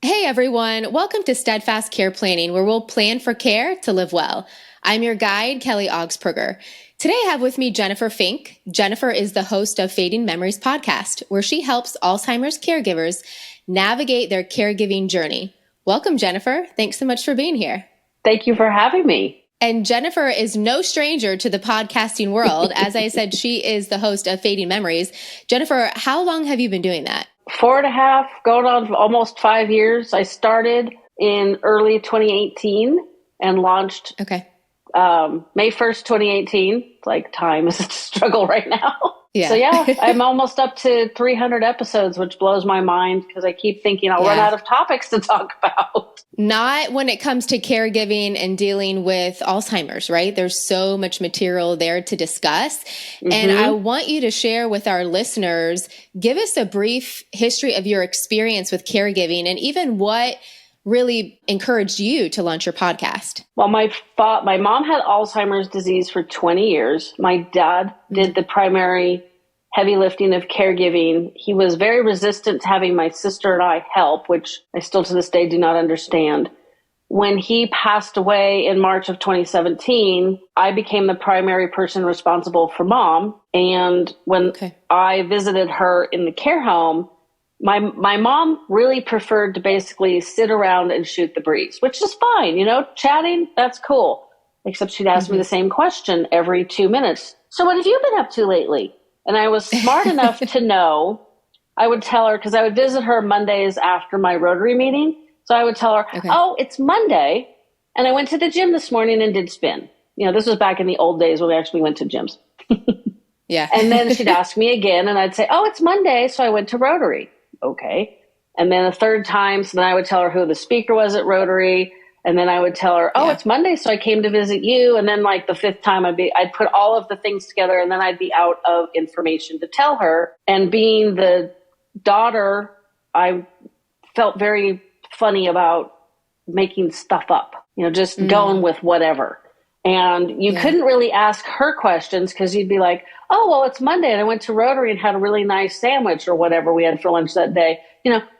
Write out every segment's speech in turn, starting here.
Hey everyone, welcome to Steadfast Care Planning, where we'll plan for care to live well. I'm your guide, Kelly Augsburger. Today I have with me Jennifer Fink. Jennifer is the host of Fading Memories podcast, where she helps Alzheimer's caregivers navigate their caregiving journey. Welcome, Jennifer. Thanks so much for being here. Thank you for having me. And Jennifer is no stranger to the podcasting world. As I said, she is the host of Fading Memories. Jennifer, how long have you been doing that? 4.5, going on almost 5 years. I started in early 2018 and launched May 1st, 2018. It's like time is a struggle right now. Yeah. So yeah, I'm almost up to 300 episodes, which blows my mind because I keep thinking I'll run out of topics to talk about. Not when it comes to caregiving and dealing with Alzheimer's, right? There's so much material there to discuss. Mm-hmm. And I want you to share with our listeners, give us a brief history of your experience with caregiving and even what really encouraged you to launch your podcast. Well, my mom had Alzheimer's disease for 20 years. My dad did the primary heavy lifting of caregiving. He was very resistant to having my sister and I help, which I still to this day do not understand. When he passed away in March of 2017, I became the primary person responsible for mom. And when I visited her in the care home, my mom really preferred to basically sit around and shoot the breeze, which is fine. Chatting, that's cool. Except she'd ask me the same question every 2 minutes. So what have you been up to lately? And I was smart enough to know. I would tell her, because I would visit her Mondays after my Rotary meeting. So I would tell her, oh, it's Monday. And I went to the gym this morning and did spin. This was back in the old days when we actually went to gyms. Yeah. And then she'd ask me again and I'd say, oh, it's Monday. So I went to Rotary. Okay. And then a third time, so then I would tell her who the speaker was at Rotary. And then I would tell her, oh, it's Monday, so I came to visit you. And then like the fifth time I'd put all of the things together and then I'd be out of information to tell her. And being the daughter, I felt very funny about making stuff up, just going with whatever. And you couldn't really ask her questions because you'd be like, oh, well, it's Monday and I went to Rotary and had a really nice sandwich or whatever we had for lunch that day.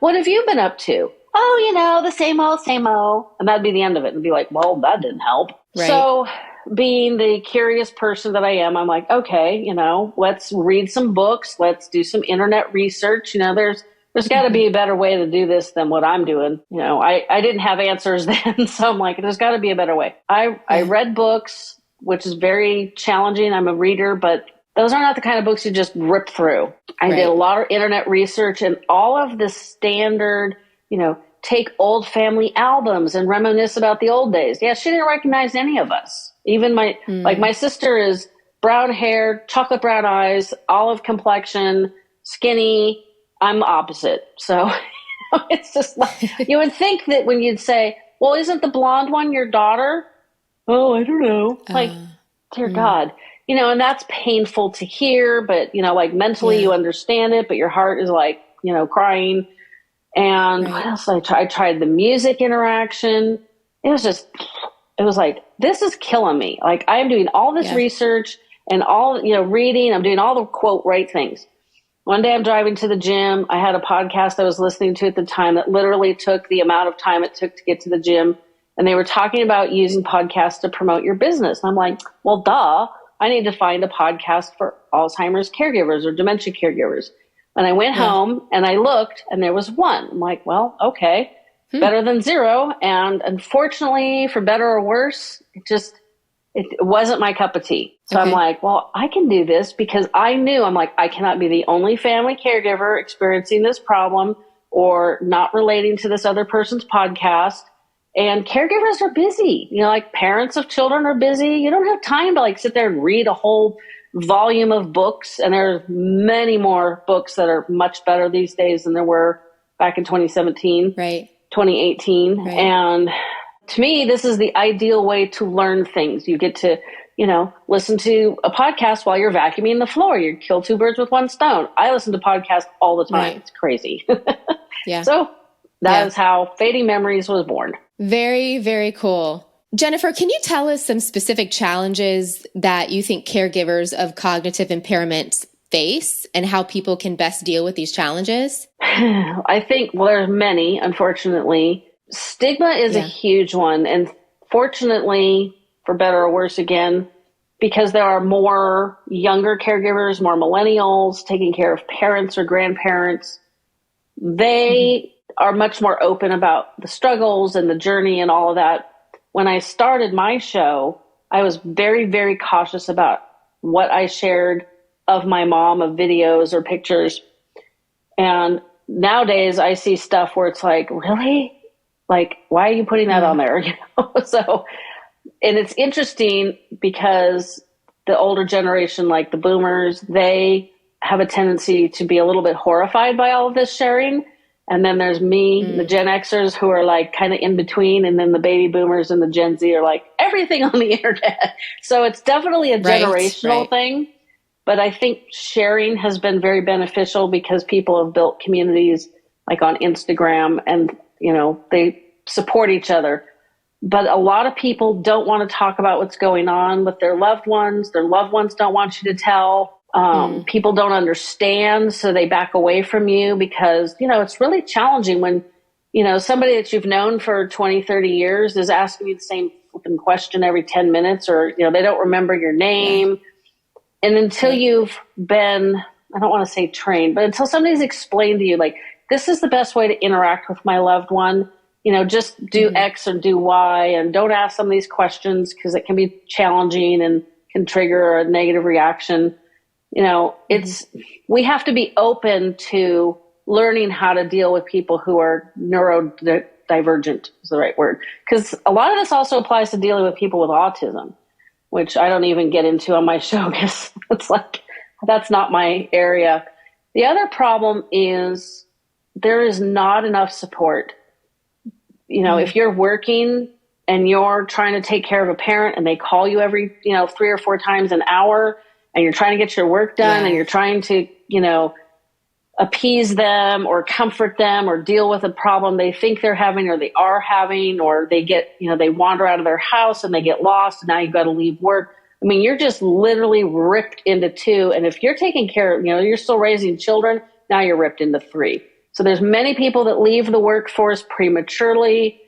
What have you been up to? Oh, the same old, same old. And that'd be the end of it. And be like, well, that didn't help. Right. So being the curious person that I am, I'm like, okay, let's read some books. Let's do some internet research. There's got to be a better way to do this than what I'm doing. I didn't have answers then. So I'm like, there's got to be a better way. I read books, which is very challenging. I'm a reader, but those are not the kind of books you just rip through. I did a lot of internet research and all of the standard, take old family albums and reminisce about the old days. Yeah, she didn't recognize any of us. Even my sister is brown hair, chocolate brown eyes, olive complexion, skinny. I'm the opposite. So it's just like, you would think that when you'd say, well, isn't the blonde one your daughter? Oh, I don't know. Like, dear God, and that's painful to hear, but, like mentally you understand it, but your heart is like, crying. And what else did I tried the music interaction. It was like, this is killing me. Like I am doing all this research and all, reading. I'm doing all the quote right things. One day I'm driving to the gym. I had a podcast I was listening to at the time that literally took the amount of time it took to get to the gym. And they were talking about using podcasts to promote your business. And I'm like, well, duh, I need to find a podcast for Alzheimer's caregivers or dementia caregivers. And I went home and I looked and there was one. I'm like, well, okay, better than zero. And unfortunately, for better or worse, it wasn't my cup of tea. So I'm like, well, I can do this because I cannot be the only family caregiver experiencing this problem or not relating to this other person's podcast. And caregivers are busy, like parents of children are busy. You don't have time to sit there and read a whole volume of books. And there's many more books that are much better these days than there were back in 2017, 2018. Right. And to me, this is the ideal way to learn things. You get to, listen to a podcast while you're vacuuming the floor. You kill two birds with one stone. I listen to podcasts all the time. Right. It's crazy. So that is how Fading Memories was born. Very, very cool. Jennifer, can you tell us some specific challenges that you think caregivers of cognitive impairments face and how people can best deal with these challenges? I think, well, there's many, unfortunately. Stigma is a huge one. And fortunately, for better or worse, again, because there are more younger caregivers, more millennials taking care of parents or grandparents, they are much more open about the struggles and the journey and all of that. When I started my show, I was very, very cautious about what I shared of my mom, of videos or pictures. And nowadays I see stuff where it's like, really? Like, why are you putting that on there? You know? So, and it's interesting because the older generation, like the boomers, they have a tendency to be a little bit horrified by all of this sharing. And then there's me, the Gen Xers, who are like kind of in between. And then the baby boomers and the Gen Z are like everything on the internet. So it's definitely a generational thing. But I think sharing has been very beneficial because people have built communities like on Instagram and, you know, they support each other. But a lot of people don't want to talk about what's going on with their loved ones. Their loved ones don't want you to tell. People don't understand, so they back away from you because, you know, it's really challenging when, you know, somebody that you've known for 20, 30 years is asking you the same flipping question every 10 minutes or, you know, they don't remember your name. And until you've been, I don't want to say trained, but until somebody's explained to you, like, this is the best way to interact with my loved one, you know, just do X or do Y and don't ask some of these questions because it can be challenging and can trigger a negative reaction. You know, we have to be open to learning how to deal with people who are neurodivergent is the right word. Because a lot of this also applies to dealing with people with autism, which I don't even get into on my show because it's like, that's not my area. The other problem is there is not enough support. You know, if you're working and you're trying to take care of a parent and they call you every, you know, 3 or 4 times an hour and you're trying to get your work done and you're trying to, you know, appease them or comfort them or deal with a problem they think they're having or they are having, or they get, you know, they wander out of their house and they get lost and now you've got to leave work. I mean, you're just literally ripped into 2. And if you're taking care of, you know, you're still raising children, now you're ripped into 3. So there's many people that leave the workforce prematurely.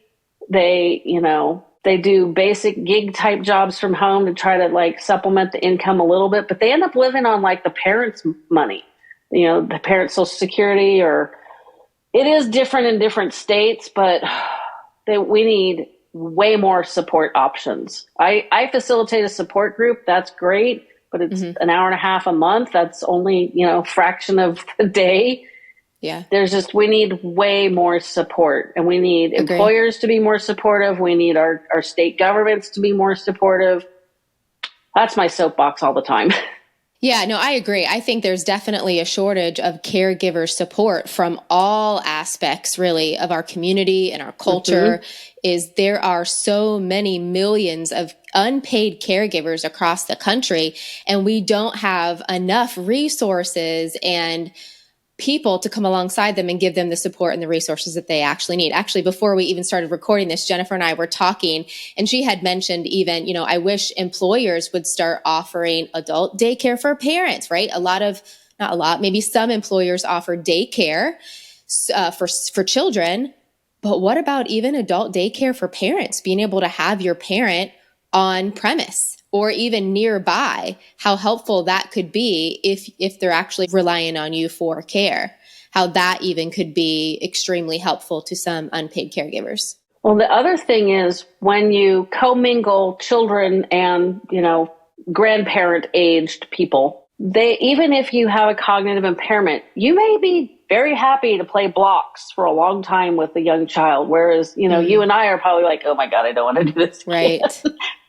They, you know, they do basic gig type jobs from home to try to like supplement the income a little bit, but they end up living on like the parents' money, you know, the parents' Social Security, or it is different in different states, but we need way more support options. I facilitate a support group. That's great, but it's an hour and a half a month. That's only, you know, fraction of the day. Yeah. We need way more support, and we need employers to be more supportive. We need our state governments to be more supportive. That's my soapbox all the time. Yeah, no, I agree. I think there's definitely a shortage of caregiver support from all aspects, really, of our community and our culture. Is there are so many millions of unpaid caregivers across the country, and we don't have enough resources and people to come alongside them and give them the support and the resources that they actually need. Actually, before we even started recording this, Jennifer and I were talking, and she had mentioned even, you know, I wish employers would start offering adult daycare for parents, right? Not a lot, maybe some employers offer daycare for children, but what about even adult daycare for parents? Being able to have your parent on premise or even nearby, how helpful that could be if they're actually relying on you for care, how that even could be extremely helpful to some unpaid caregivers. Well, the other thing is when you commingle children and, you know, grandparent aged people, even if you have a cognitive impairment, you may be very happy to play blocks for a long time with a young child. Whereas, you know, you and I are probably like, oh my God, I don't want to do this. Right.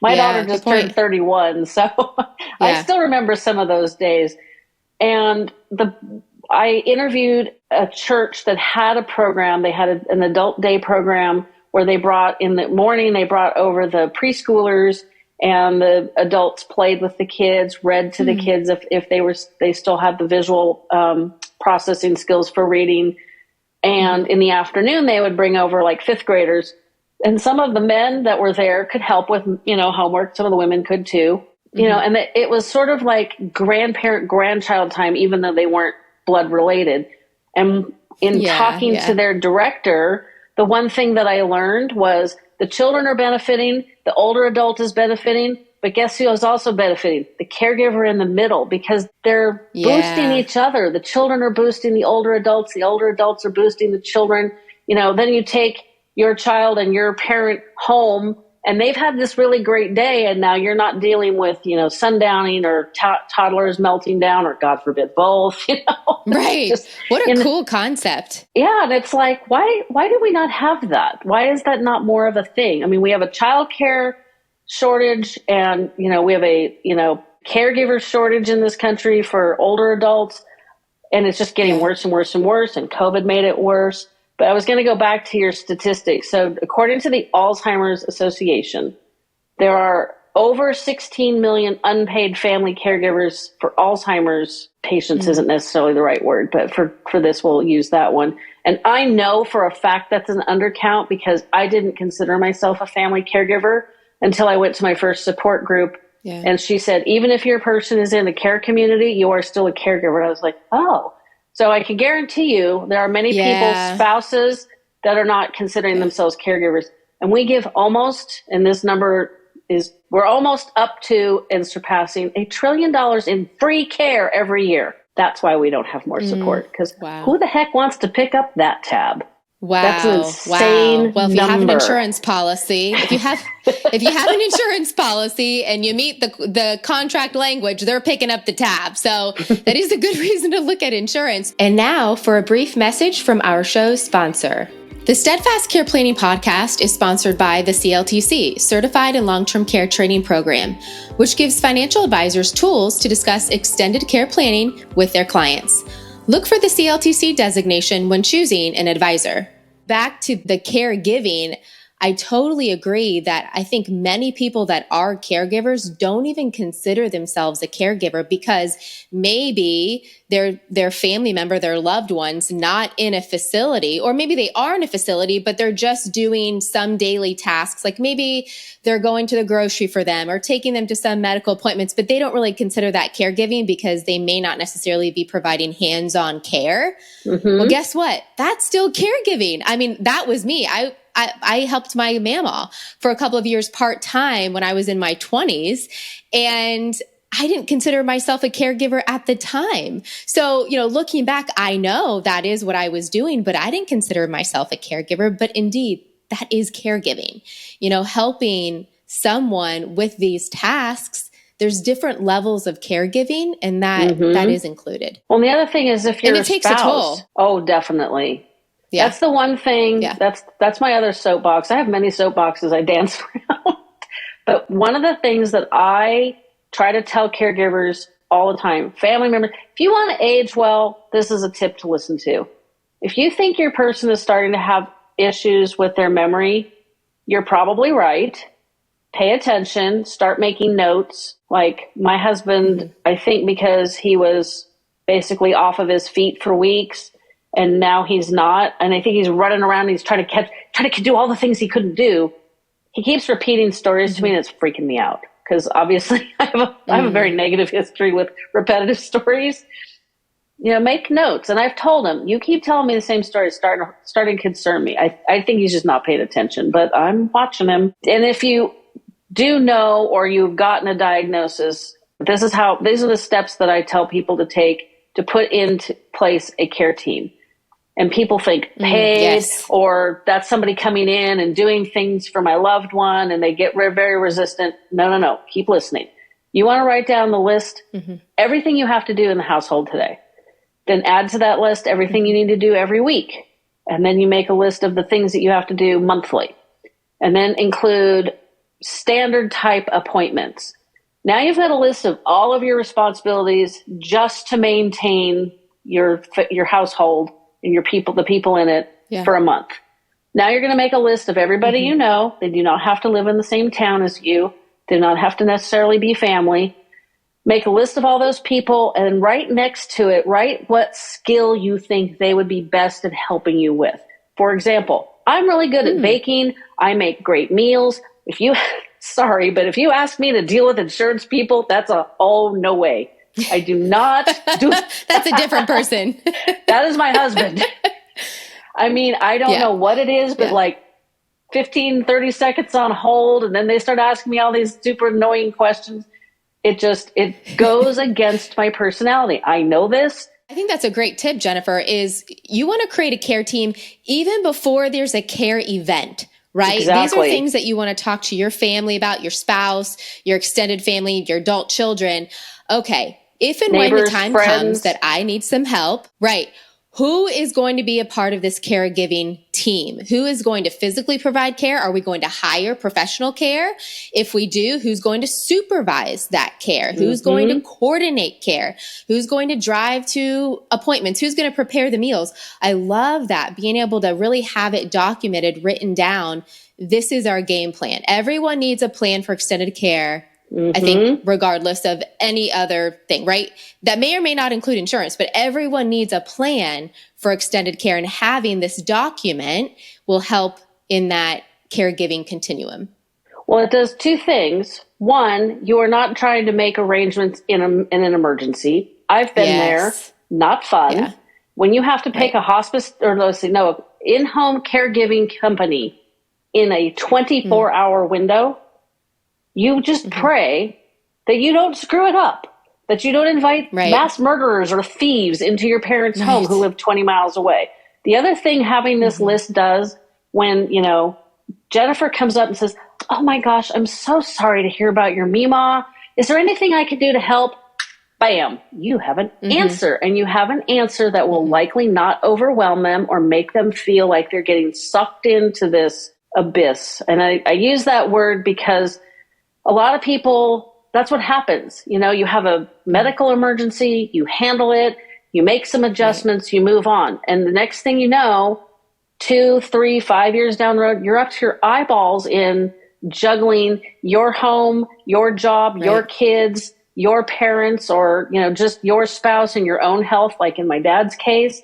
My daughter just turned 31. So I still remember some of those days. And I interviewed a church that had a program. They had an adult day program where they brought in the morning, they brought over the preschoolers, and the adults played with the kids, read to the kids if they still had the visual processing skills for reading. And in the afternoon, they would bring over like 5th graders. And some of the men that were there could help with, you know, homework. Some of the women could too. you know, and it was sort of like grandchild time, even though they weren't blood related. And in talking to their director, the one thing that I learned was the children are benefiting, the older adult is benefiting, but guess who is also benefiting? The caregiver in the middle, because they're boosting each other. The children are boosting the older adults are boosting the children. You know, then you take your child and your parent home and they've had this really great day, and now you're not dealing with, you know, sundowning or toddlers melting down, or God forbid both, you know. Right. What a cool concept. Yeah. And it's like, why do we not have that? Why is that not more of a thing? I mean, we have a childcare shortage, and, you know, we have a, you know, caregiver shortage in this country for older adults, and it's just getting worse and worse and worse, and COVID made it worse. But I was going to go back to your statistics. So according to the Alzheimer's Association, there are over 16 million unpaid family caregivers for Alzheimer's patients. Isn't necessarily the right word, but for this, we'll use that one. And I know for a fact that's an undercount, because I didn't consider myself a family caregiver until I went to my first support group. Yeah. And she said, even if your person is in the care community, you are still a caregiver. And I was like, oh. So I can guarantee you there are many people, spouses, that are not considering themselves caregivers. And we give almost, and this number is, we're almost up to and surpassing $1 trillion in free care every year. That's why we don't have more support, because who the heck wants to pick up that tab? Wow. That's an insane Well, if you number. have an insurance policy, if you have an insurance policy and you meet the contract language, they're picking up the tab. So that is a good reason to look at insurance. And now for a brief message from our show's sponsor. The Steadfast Care Planning podcast is sponsored by the CLTC, Certified in Long-Term Care Training Program, which gives financial advisors tools to discuss extended care planning with their clients. Look for the CLTC designation when choosing an advisor. Back to the caregiving, I totally agree that I think many people that are caregivers don't even consider themselves a caregiver, because maybe their family member, their loved one's not in a facility, or maybe they are in a facility, but they're just doing some daily tasks. Like maybe they're going to the grocery for them or taking them to some medical appointments, but they don't really consider that caregiving because they may not necessarily be providing hands-on care. Well, guess what? That's still caregiving. I mean, that was me. I helped my mama for a couple of years part-time when I was in my 20s, and I didn't consider myself a caregiver at the time. So, you know, looking back, I know that is what I was doing, but I didn't consider myself a caregiver. But indeed, that is caregiving, you know, helping someone with these tasks. There's different levels of caregiving, and that is included. Well, the other thing is, if you're and it takes a toll. Oh, definitely. Yeah. That's the one thing. Yeah. That's my other soapbox. I have many soapboxes I dance around. But one of the things that I try to tell caregivers all the time, family members, if you want to age well, this is a tip to listen to. If you think your person is starting to have issues with their memory, you're probably right. Pay attention, start making notes. Like my husband, I think because he was basically off of his feet for weeks, and now he's not. And I think he's running around and he's trying to do all the things he couldn't do. He keeps repeating stories to me, and it's freaking me out, because obviously I have a very negative history with repetitive stories. You know, make notes. And I've told him, you keep telling me the same story, starting to concern me. I think he's just not paying attention, but I'm watching him. And if you do know, or you've gotten a diagnosis, these are the steps that I tell people to take to put into place a care team. And people think paid, or that's somebody coming in and doing things for my loved one, and they get very resistant. No. Keep listening. You want to write down the list, everything you have to do in the household today. Then add to that list everything you need to do every week. And then you make a list of the things that you have to do monthly. And then include standard type appointments. Now you've got a list of all of your responsibilities just to maintain your household and the people in it for a month. Now you're going to make a list of everybody you know. They do not have to live in the same town as you. They do not have to necessarily be family. Make a list of all those people, and right next to it, write what skill you think they would be best at helping you with. For example, I'm really good at baking. I make great meals. If you sorry, but if you ask me to deal with insurance people, no way. I do not do That's a different person. That is my husband. I mean, I don't know what it is, but like 15, 30 seconds on hold, and then they start asking me all these super annoying questions. It goes against my personality. I know this. I think that's a great tip, Jennifer, is you want to create a care team even before there's a care event, right? Exactly. These are things that you want to talk to your family about, your spouse, your extended family, your adult children. Okay, if and when the time comes that I need some help, right? Who is going to be a part of this caregiving team? Who is going to physically provide care? Are we going to hire professional care? If we do, who's going to supervise that care? Who's going to coordinate care? Who's going to drive to appointments? Who's going to prepare the meals? I love that, being able to really have it documented, written down. This is our game plan. Everyone needs a plan for extended care. I think regardless of any other thing, right? That may or may not include insurance, but everyone needs a plan for extended care, and having this document will help in that caregiving continuum. Well, it does two things. One, you are not trying to make arrangements in an emergency. I've been there. Not fun. Yeah. When you have to pick a hospice in-home caregiving company in a 24-hour window, you just pray that you don't screw it up, that you don't invite mass murderers or thieves into your parents' home who live 20 miles away. The other thing having this list does, when, Jennifer comes up and says, oh my gosh, I'm so sorry to hear about your Mima. Is there anything I can do to help? Bam, you have an answer, and you have an answer that will likely not overwhelm them or make them feel like they're getting sucked into this abyss. And I use that word because a lot of people, that's what happens. You have a medical emergency, you handle it, you make some adjustments, you move on. And the next thing you know, 2, 3, 5 years down the road, you're up to your eyeballs in juggling your home, your job, your kids, your parents, or, just your spouse and your own health, like in my dad's case.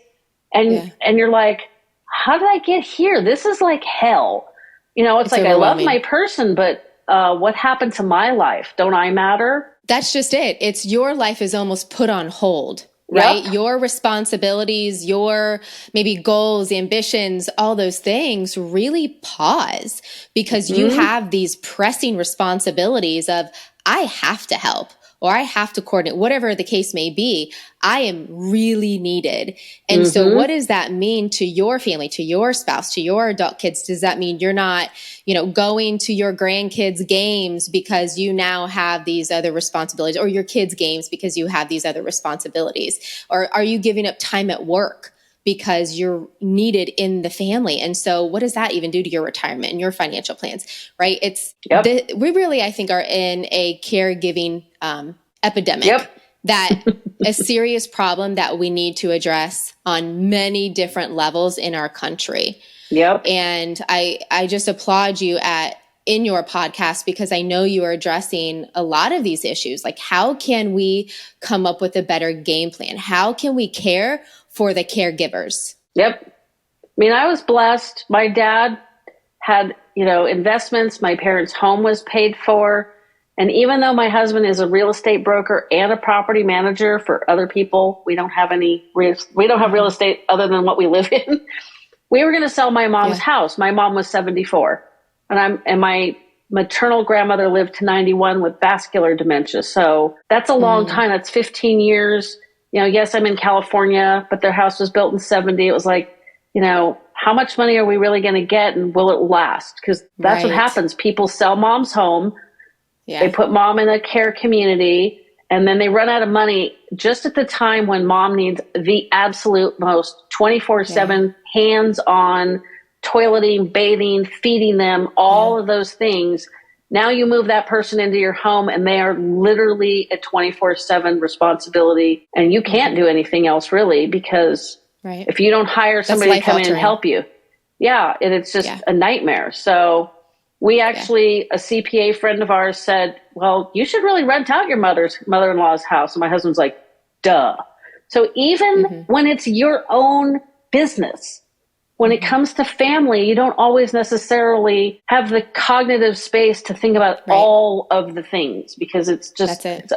And you're like, how did I get here? This is like hell. It's like, I love my person, but what happened to my life? Don't I matter? That's just it. It's your life is almost put on hold, right? Yep. Your responsibilities, your maybe goals, ambitions, all those things really pause because you have these pressing responsibilities of, I have to help, or I have to coordinate, whatever the case may be. I am really needed. And so what does that mean to your family, to your spouse, to your adult kids? Does that mean you're not, going to your grandkids' games because you now have these other responsibilities, or your kids' games because you have these other responsibilities? Or are you giving up time at work because you're needed in the family? And so what does that even do to your retirement and your financial plans, right? We really, I think, are in a caregiving epidemic, that a serious problem that we need to address on many different levels in our country. And I just applaud you in your podcast, because I know you are addressing a lot of these issues. Like, how can we come up with a better game plan? How can we care for the caregivers? I mean, I was blessed. My dad had, investments. My parents' home was paid for. And even though my husband is a real estate broker and a property manager for other people, we don't have real estate other than what we live in. We were going to sell my mom's house. My mom was 74, and my maternal grandmother lived to 91 with vascular dementia. So that's a long time. That's 15 years. Yes, I'm in California, but their house was built in 70. It was like, how much money are we really going to get, and will it last? Because that's what happens. People sell mom's home. They put mom in a care community, and then they run out of money just at the time when mom needs the absolute most 24/7 hands-on toileting, bathing, feeding them, all of those things. Now you move that person into your home, and they are literally a 24/7 responsibility, and you can't do anything else really, because if you don't hire somebody to come in and help you, and it's just a nightmare. So we actually, a CPA friend of ours said, well, you should really rent out your mother-in-law's house. And my husband's like, duh. So even when it's your own business, When it comes to family, you don't always necessarily have the cognitive space to think about all of the things because it's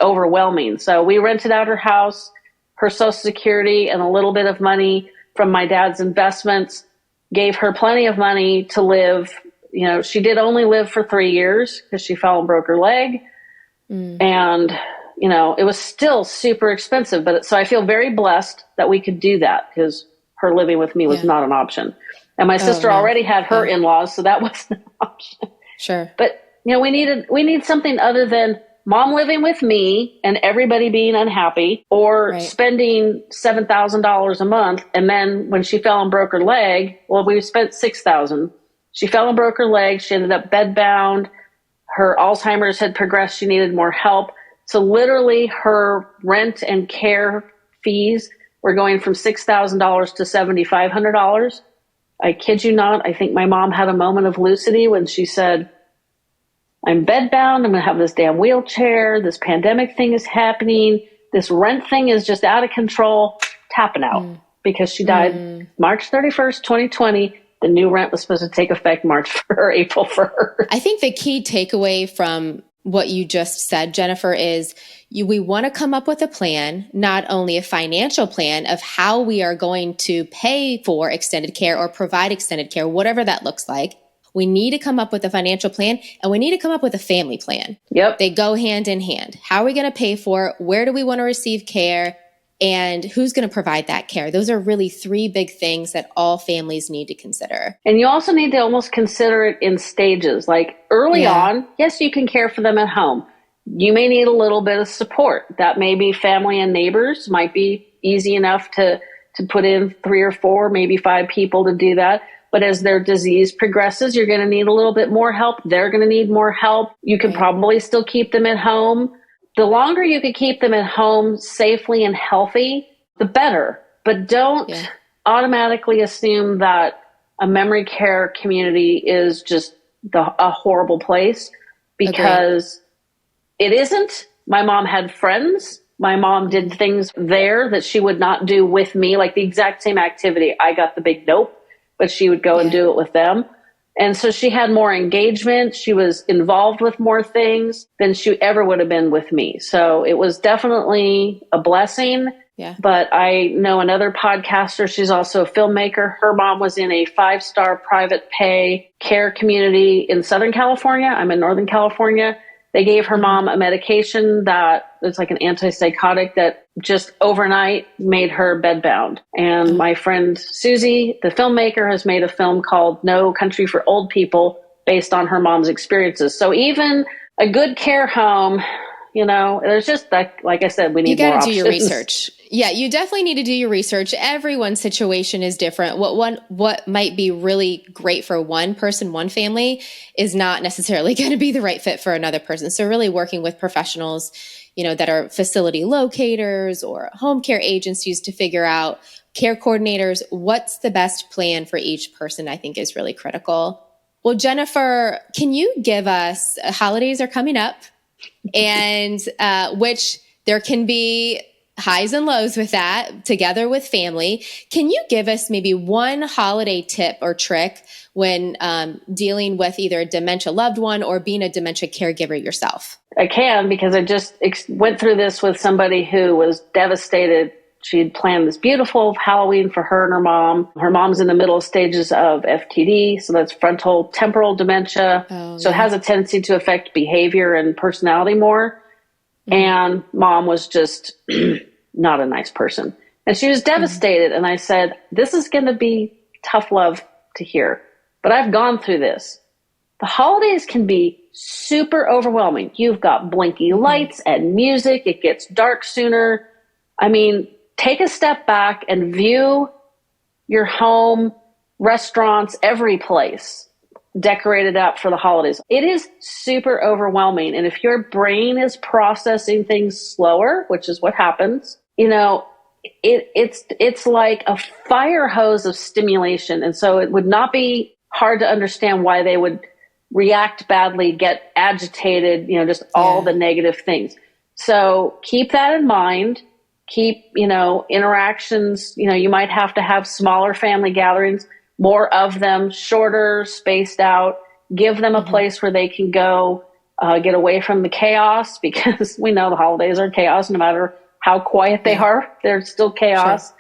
overwhelming. So we rented out her house, her Social Security, and a little bit of money from my dad's investments, gave her plenty of money to live. You know, she did only live for 3 years because she fell and broke her leg. And, you know, it was still super expensive. But so I feel very blessed that we could do that because her living with me was not an option. And my sister already had her in-laws, so that wasn't an option. Sure. But, you know, we need something other than mom living with me and everybody being unhappy or spending $7,000 a month. And then when she fell and broke her leg, well, we spent $6,000. She fell and broke her leg. She ended up bedbound. Her Alzheimer's had progressed. She needed more help. So literally her rent and care fees were going from $6,000 to $7,500. I kid you not. I think my mom had a moment of lucidity when she said, I'm bedbound. I'm going to have this damn wheelchair. This pandemic thing is happening. This rent thing is just out of control. Tapping out because she died March 31st, 2020. The new rent was supposed to take effect April 1st. I think the key takeaway from what you just said, Jennifer, is we want to come up with a plan, not only a financial plan of how we are going to pay for extended care or provide extended care, whatever that looks like. We need to come up with a financial plan and we need to come up with a family plan. Yep. They go hand in hand. How are we going to pay for it? Where do we want to receive care? And who's going to provide that care? Those are really three big things that all families need to consider. And you also need to almost consider it in stages. Like early on, yes, you can care for them at home. You may need a little bit of support. That may be family and neighbors, might be easy enough to put in 3 or 4, maybe 5 people to do that. But as their disease progresses, you're going to need a little bit more help. They're going to need more help. You can probably still keep them at home. The longer you can keep them at home safely and healthy, the better. But don't automatically assume that a memory care community is just a horrible place because it isn't. My mom had friends. My mom did things there that she would not do with me, like the exact same activity. I got the big nope, but she would go and do it with them. And so she had more engagement. She was involved with more things than she ever would have been with me. So it was definitely a blessing. Yeah. But I know another podcaster. She's also a filmmaker. Her mom was in a 5-star private pay care community in Southern California. I'm in Northern California. They gave her mom a medication that it's like an antipsychotic that just overnight made her bedbound. And my friend Susie, the filmmaker, has made a film called No Country for Old People based on her mom's experiences. So even a good care home, you know, there's just like I said, we need more options. You got to do your research. Yeah, you definitely need to do your research. Everyone's situation is different. What might be really great for one person, one family, is not necessarily going to be the right fit for another person. So really working with professionals, you know, that are facility locators or home care agencies to figure out, care coordinators, what's the best plan for each person, I think is really critical. Well, Jennifer, can you give us, holidays are coming up, and which there can be highs and lows with that, together with family. Can you give us maybe one holiday tip or trick when dealing with either a dementia loved one or being a dementia caregiver yourself? I can, because I just went through this with somebody who was devastated. She had planned this beautiful Halloween for her and her mom. Her mom's in the middle stages of FTD, so that's frontal temporal dementia. So it has a tendency to affect behavior and personality more. And mom was just not a nice person. And she was devastated. And I said, this is going to be tough love to hear, but I've gone through this. The holidays can be super overwhelming. You've got blinky lights and music. It gets dark sooner. I mean, take a step back and view your home, restaurants, every place decorated up for the holidays. It is super overwhelming. And if your brain is processing things slower, which is what happens, you know, it's like a fire hose of stimulation. And so it would not be hard to understand why they would react badly, get agitated, you know, just all the negative things. So keep that in mind. Keep, you know, interactions, you know, you might have to have smaller family gatherings. more of them, shorter, spaced out, give them a place where they can go, get away from the chaos, because we know the holidays are chaos. No matter how quiet they are, they're still chaos. Sure.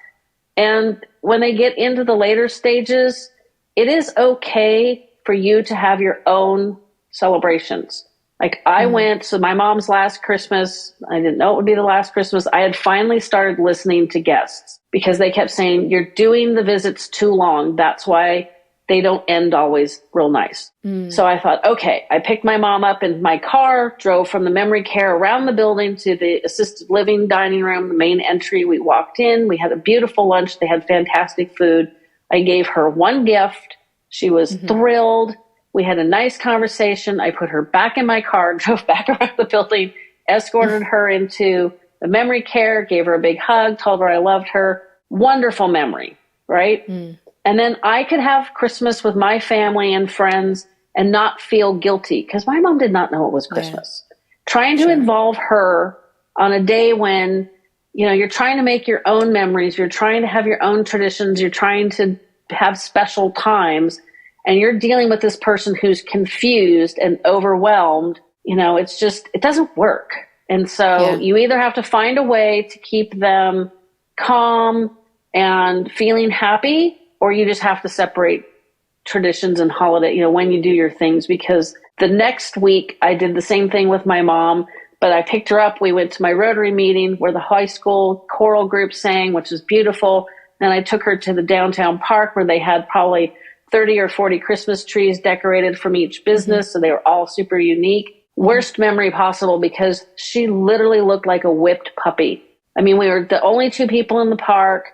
And when they get into the later stages, it is okay for you to have your own celebrations. Like I went, so my mom's last Christmas, I didn't know it would be the last Christmas. I had finally started listening to guests because they kept saying, you're doing the visits too long. That's why they don't end always real nice. So I thought, okay, I picked my mom up in my car, drove from the memory care around the building to the assisted living dining room, the main entry. We walked in, we had a beautiful lunch. They had fantastic food. I gave her one gift. She was thrilled. We had a nice conversation. I put her back in my car, drove back around the building, escorted her into the memory care, gave her a big hug, told her I loved her. Wonderful memory, right? And then I could have Christmas with my family and friends and not feel guilty because my mom did not know it was Christmas. Trying to involve her on a day when, you know, you're trying to make your own memories, you're trying to have your own traditions, you're trying to have special times, and you're dealing with this person who's confused and overwhelmed, you know, it's just, it doesn't work. And so you either have to find a way to keep them calm and feeling happy, or you just have to separate traditions and holiday, you know, when you do your things. Because the next week I did the same thing with my mom, but I picked her up. We went to my Rotary meeting where the high school choral group sang, which was beautiful. Then I took her to the downtown park where they had probably 30 or 40 Christmas trees decorated from each business. So they were all super unique. Worst memory possible because she literally looked like a whipped puppy. I mean, we were the only two people in the park.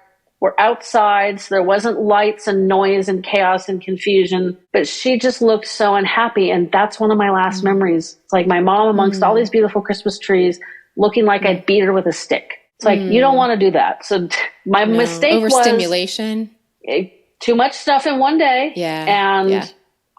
We're outside, so there wasn't lights and noise and chaos and confusion, but she just looked so unhappy. And that's one of my last memories. It's like my mom amongst all these beautiful Christmas trees looking like I beat her with a stick. It's like, you don't want to do that. So my mistake was overstimulation. Too much stuff in one day. And,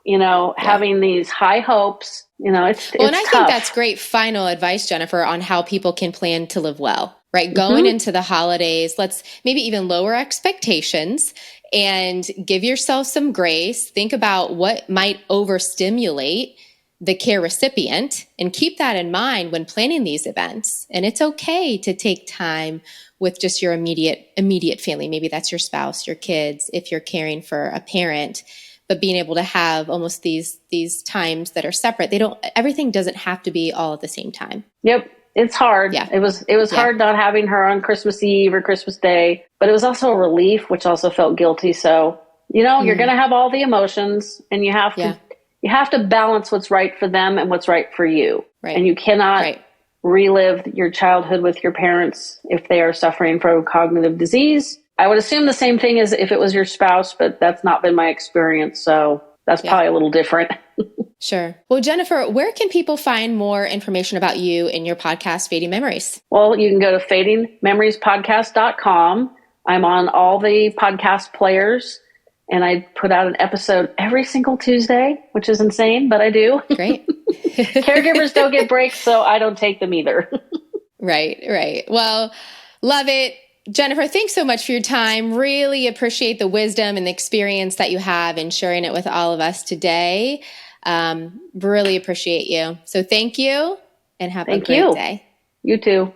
you know, having these high hopes, you know, it's and I tough. think that's great final advice, Jennifer, on how people can plan to live well, right? Going into the holidays, let's maybe even lower expectations and give yourself some grace. Think about what might overstimulate the care recipient and keep that in mind when planning these events. And it's okay to take time with just your immediate family. Maybe that's your spouse, your kids, if you're caring for a parent, but being able to have almost these times that are separate. Everything doesn't have to be all at the same time. Yep. It's hard. Yeah. It was hard not having her on Christmas Eve or Christmas Day, but it was also a relief, which also felt guilty. So, you know, you're going to have all the emotions and you have to balance what's right for them and what's right for you. Right. And you cannot relive your childhood with your parents if they are suffering from cognitive disease. I would assume the same thing as if it was your spouse, but that's not been my experience. So that's probably a little different. Sure. Well, Jennifer, where can people find more information about you and your podcast, Fading Memories? Well, you can go to fadingmemoriespodcast.com. I'm on all the podcast players, and I put out an episode every single Tuesday, which is insane, but I do. Great. Caregivers don't get breaks, so I don't take them either. Right. Well, love it. Jennifer, thanks so much for your time. Really appreciate the wisdom and the experience that you have in sharing it with all of us today. Really appreciate you. So thank you and have a great day. You too.